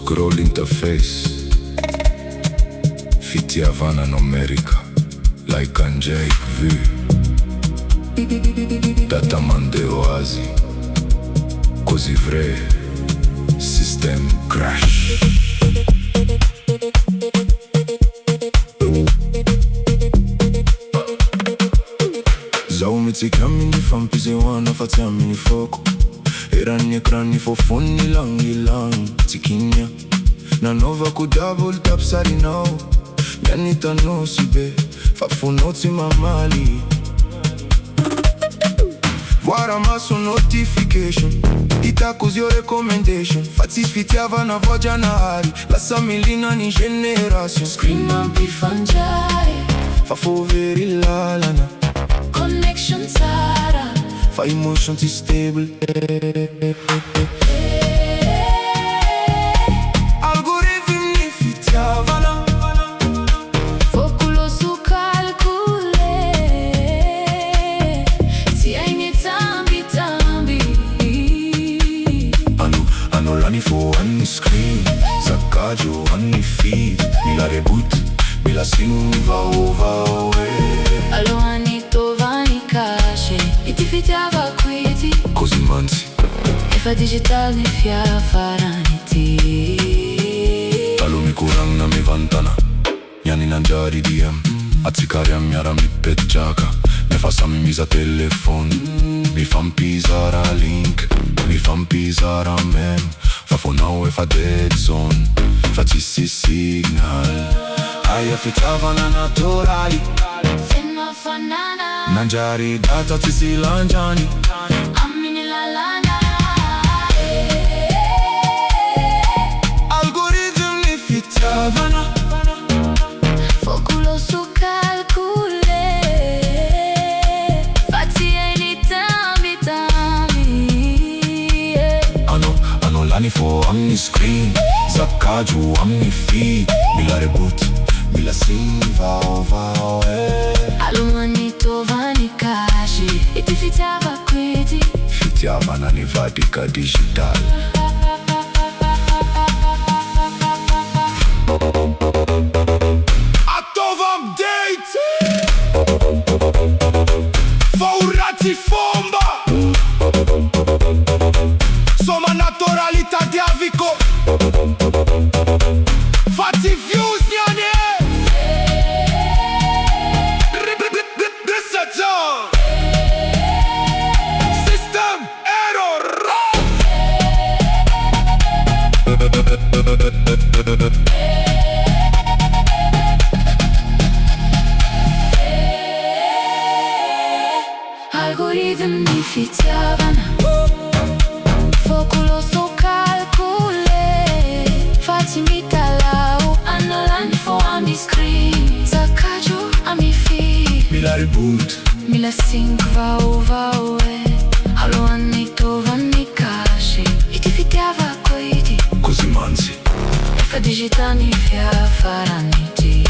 scroll interface fitiavana numerica like Angelic Vue data mande oasi così vrei system crash. Zaumiți chiamini fan pisewana fațiamini foco erani ekrani fofoni lang ilang tsikinya na nova ku double tap sarinao yanita no sibe fafonotsi mamali Voara maso notification Itacos your recommendation Fatis fitiava na vogea na ari Lasă milina ni generațion Screen amplifangiare Fa foveri la lana Connection țara Fa emotion ti stable Algoritm ni fitiava na Foculosul calcule Ți ai nitambi tambi Anul ani fo ani screen Zaccaggio ani feed Mi la reboot Mi la sing va Alo ani tovani cașe E ti fitiava quiti Così manzi E fa digital ne fia faraniti Alo mi curang na mi vantana Yani nanjari diem Azzicare a miara mi peggiaca Mi fa sa mi misa telefon Mi fan pisara link Mi fan pisara mem Fa fonau e fa dead zone Fa si signal Aia fitava na naturali Fema fanana Nanjari data ti si lanjani Amini la lana Algoritm ni fitava na Foculosul calcule Fații ai nitambi tambi Anul ani fo amni screen Zaccaggio amni feed Mi la reboot Mi la sing va Alumani tovani cașe E ti fitiava quiti Fitiava na nivadica digital Atovam date Faurati fomba Soma naturalitate avico Fati views niane System error Algoritm ni fitiava na Foculosul calcule Faci mi talau Anul fo ami screen Zaccaggio ami fi Mi la reboot Mi la sing vaue Alo ani tovani cașe E ti fitiava quiti Così manzi E fa digitani fia faraniti